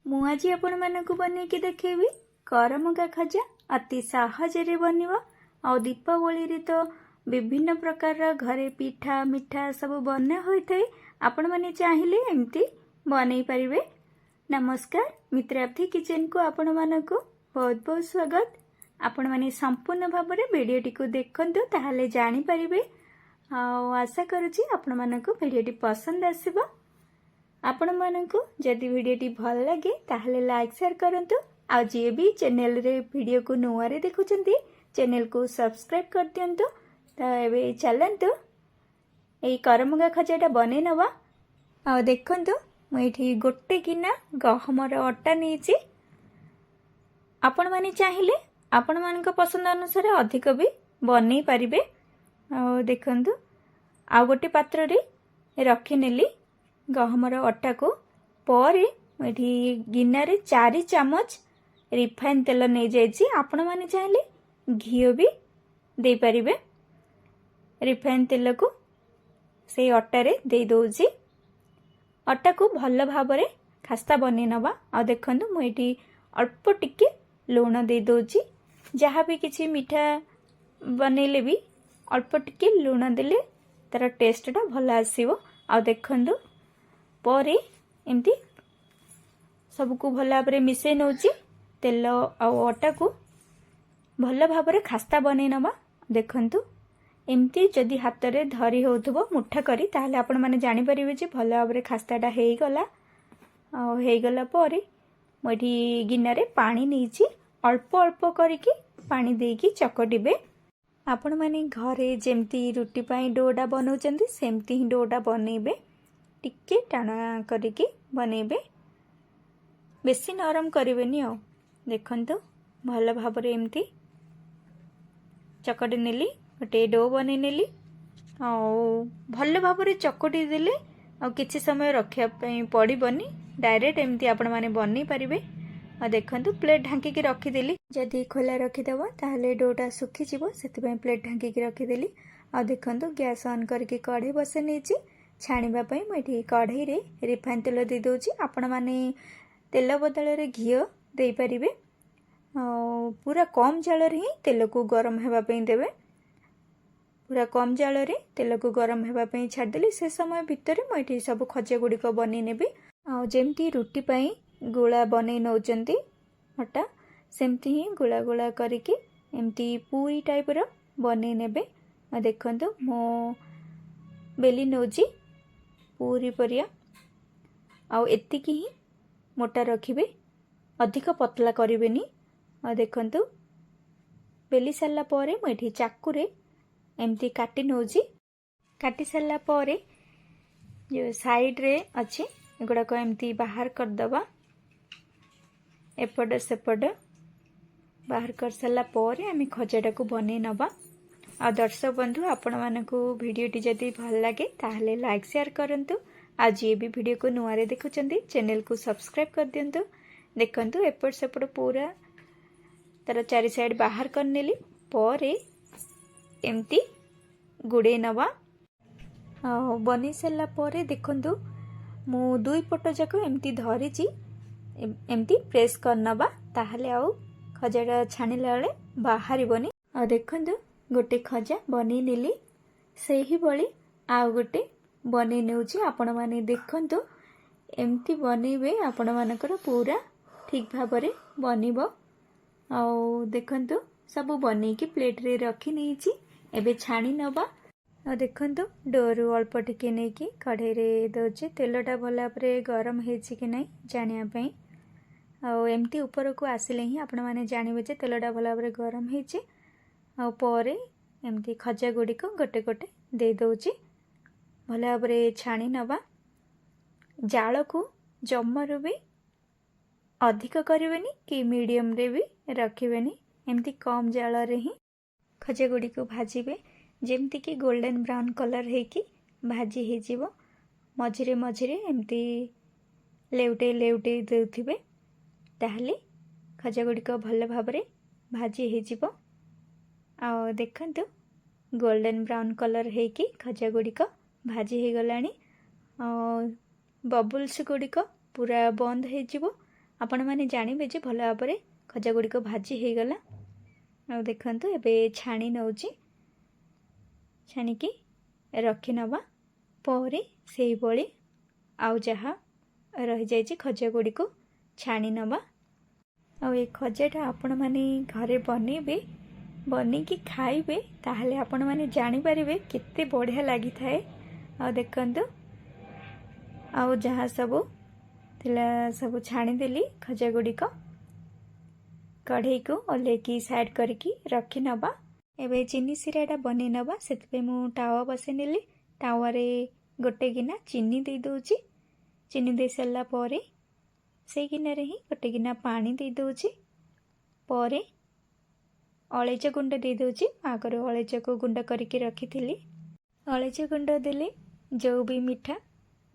ମୁଁ ଆଜି ଆପଣମାନଙ୍କୁ ବନେଇକି ଦେଖେଇବି କରମଙ୍ଗା ଖଜା ଅତି ସହଜରେ ବନିବ। ଆଉ ଦୀପାବଳିରେ ତ ବିଭିନ୍ନ ପ୍ରକାର ଘରେ ପିଠା ମିଠା ସବୁ ବନା ହୋଇଥାଏ। ଆପଣମାନେ ଚାହିଁଲେ ଏମିତି ବନେଇ ପାରିବେ। ନମସ୍କାର, ମିତ୍ରାବ୍ଧି କିଚେନ୍ को ଆପଣମାନଙ୍କୁ ବହୁତ ବହୁତ ସ୍ୱାଗତ। ଆପଣମାନେ ସମ୍ପୂର୍ଣ୍ଣ ଭାବରେ ଭିଡ଼ିଓଟିକୁ ଦେଖନ୍ତୁ, ତାହେଲେ ଜାଣିପାରିବେ। ଆଉ ଆଶା କରୁଛି ଆପଣମାନଙ୍କୁ ଭିଡ଼ିଓଟି ପସନ୍ଦ ଆସିବ। ଆପଣମାନଙ୍କୁ ଯଦି भिडियोटी भल लगे ताहले लाइक शेयर करंतु। आ जे भी चैनल रे वीडियो को नुआरे देखुचंती चैनल को सब्सक्राइब कर दियंतु। तो एबे चलंतु एई करमंगा खजाटा बने नवा। आ देखंतु मु एठी गोटे गिना गहमर अटा नेची। आपण माने चाहिले आपण मानक पसंद अनुसार अधिक भी बनै परिबे। आ देखंतु आ गोटे पात्र रे रखि नेली गहमर अटा को। पर ये गिनारे 4 चामच रिफाइन तेल नहीं जाइए। आपण माने चाहिले घी भी दे परिबे। रिफाइन तेल को से अटा रे दे दोजी। अटा को भल भाबरे खास्ता बने नवा। आ देखंतु मु एठी अल्प टिके लूण दे दोजी। जहाँ भी किछि मीठा बनेले भी अल्प टिके लूण देले तार टेस्टटा भल आसीबो। आ देखंतु पर एमती सबको भल भाव मिसई नौची। तेल आ अटा को भल भाव खास्ता बने नवा। देखंतु एमती जदि हाथ रे धरी होथबो मुठा करी ताहले आपण माने जानि परिबे जे भल भाव खास्ताटा हेई गला। आ हेई गला पर मोठी गिनारे पानी नेची। अल्प अल्प करिकी पानी देकी चकटिबे। आपण माने घरे जेमती रुटी पाई डोडा बनौचंदी सेमती ही डोडा बनेबे। टिके टाणा करिकी बनेबे, बेसी नरम करेबेनी। आ देखंतु भल भाव एमती चकटी नेली। गोटे डो बने नेली। आ भल भाव चकटी देले आ किछि समय रखिया पड़िबनी। डायरेक्ट एमती आपण माने बनै परिबे। आ देखंतु प्लेट ढांकी की रखी देली। जदि खोला रखी देबो ताहले डोटा सुखी जिवो, सेति प्लेट ढांकी की रखी देली। आ देखंतु गैस ऑन करके कढ़ाई बसे नेची। छाणीबा पई मैं कढ़ाई रे रिफाइन तेल दे दोची। आपण माने तेल बदल रे घी दे परिबे। पूरा कम जाल रे ही तेल को गरम हेबा पई देबे। पूरा कम जाल रे तेल को गरम हेबा पई छाड़ देली। से समय भितर मैं सब खजा गुडी को बनै नेबे। आ जेमती रुटी पई गोला बनै नौचंती अटा सेमती ही गोला गोला करके एमती पूरी टाइप रो बनै नेबे। आ देखंतु मो बेली नौची पूरी परिया। आ एतिकी ही मोटा रखिबे, अधिक पतला करिवेनी। आ देखंतु बेली सारला परे मैं चाकू रे एमती काटी नौची। काटी सारला परे जो साइड रे अच्छे एगुड़ा को एमती बाहर कर दबा। एपट सेपट बाहर कर सारला परे आमी खजाटा को बनै नबा। आ दर्शक बंधु आपण मानकु भिडियोटी जदि भल लगे ताहले लाइक शेयर करंतु। आज ये भी वीडियो को नुआरे देखुचंदी चैनल को सब्सक्राइब कर दियंतु। देखंतु एपट सेपट पूरा तार चारि साइड बाहर कर नेली। परे एमती गुडे नवा। बनै सारला परे देखंतु मु दुई पट जाक एमती धरिची। एमती प्रेस कर नबा ताहले आउ खजाटा छाणिला बेले बाहरिबनी। आ देखंतु गोटे खजा बनै नेली। सेही बळी आउ गोटे बनै नेउची। आपण माने देखंतु एमती बनेबे आपण मानकर पूरा ठीक भाबरे बनिबो। आ देखंतु सब बनै की प्लेट रे रखी नेची। एबे छाणी नबा। आ देखंतु डोरू अल्प टिके नै की कढ़ाई रे दोचे। तेलटा भला परे गरम हेची कि नै जानिया पई। आ एमती ऊपर को आसिले ही आपण माने जानिबे जे तेलटा भला परे गरम हेची। आ परे एमती खजा गुडी को गोटे गोटे दे दोची। भला भाबरे छाणी नबा। जाल को जम्मरू भी अधिक करिवेनी कि मीडियम रे भी रखिवेनी। एमती कम जाल रे ही खजा गुडी को भाजीबे। जेमती कि गोल्डन ब्राउन कलर हेकी भाजी हे जिवो। मझिरे मझिरे एमती लेउटे लेउटे देउथिबे ताहले खजा गुडी को भल भाबरे भाजी हे जिवो। आ देखंतु गोल्डन ब्राउन कलर हेकी खजा गुडी को भाजी हे गलानी। बबुल्स गुडी को पूरा बंद हे जिवो। आपण मैंने जानवे जे भल भाव में खजा गुड़िक भाजी हो गला। आ देखंतु एबे छाणी नौची, छाणिकी रखी नवा परे सेही भली आउ जहा रही जाइछि खजा गुड़िक छाणी नवा। आ ए खजाटा आपण माने घरे बनइबे, बनिकी खाइबे, ताहले आपण माने जानि परिबे केते बढ़िया लागि थाए। आ देखंतु आउ जहा सब थिला सब छाणी देली खजा गुड़िक कढ़ई को ओल्हेकी साइड करके रखी नवा। एबे चीनी सिराटा बनै नवा, सेतपे मु टावा बसे नेली। टावारे गोटे गिना चीनी दे दोची, चीनी दे सल्ला परे से गिनारे ही गोटे गिना पानी दे दोची। परे अलैच गुंड दे दोची। आगर अलैच को गुंड करके रखी थी। अलैच गुंड देले जो भी मिठा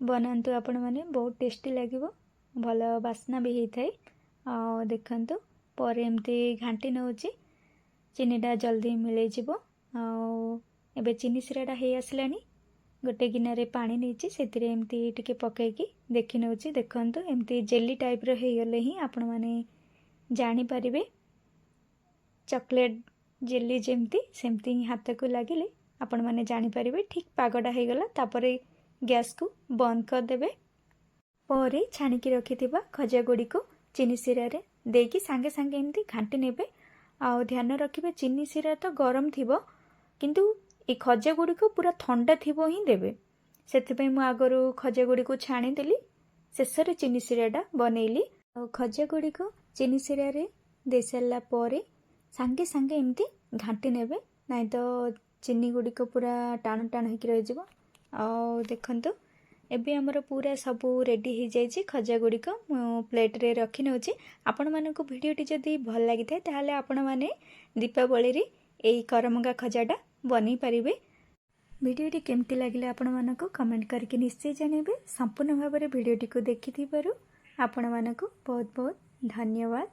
बनातु आपण माने बहुत टेस्टी लागिवो, भल बास्ना भी होता है। आ देखंतु पर एमती घाटी नौची, चीनीटा जल्दी मिले जिवो। एबे चीनी सिराटा हे आसलानी। गोटे गिनारे पानी नहीं से एमती टिके पकईकी देखी नौची। देखंतु एमती जेली टाइप रो हे गले ही आपण माने जानी परिबे चॉकलेट जेली जेमती सेमती हाथ को लागिले आपण माने जानी परिबे ठीक पागटा हे गला। तापरे गैस को बंद कर देबे। परे छाणिकी रखिथिबा खजा गुड़ी को चीनी सिरा रे देकी सांगे सांगे एमती घाटी नेबे। आ ध्यान रखिबे चीनी सिरा तो गरम थिबो, किंतु ए खजा गुड़ी को पूरा ठंडा थिबो ही देबे। सेथिपई मु आगरु खजा गुड़ी को छाणी देली, शेषरे चीनी सिराटा बनैली। आ खजा गुड़ी को चीनी सिरा रे दे सारा परे सांगे सांगे एमती घाटी नेबे, नाइ तो चीनी गुड़ी को पूरा टाण टाण होकी रहि जिवो। आ देखंतु एबे हमर पूरा सबू रेडी हो जाइए। खजा गुड़िक प्लेट रे रखी नौची। आपण मानक भिडियोटी जदि भल लगी थाए ताहले आपण माने दीपावली रे एई करमंगा खजाटा बनी पारिबे। भिडियोटी केमती लागिला आपण मानक कमेंट करके निश्चय जानबे। संपूर्ण भाव में भिडियोटी को देखि थिबारु आपण मानक बहुत बहुत धन्यवाद।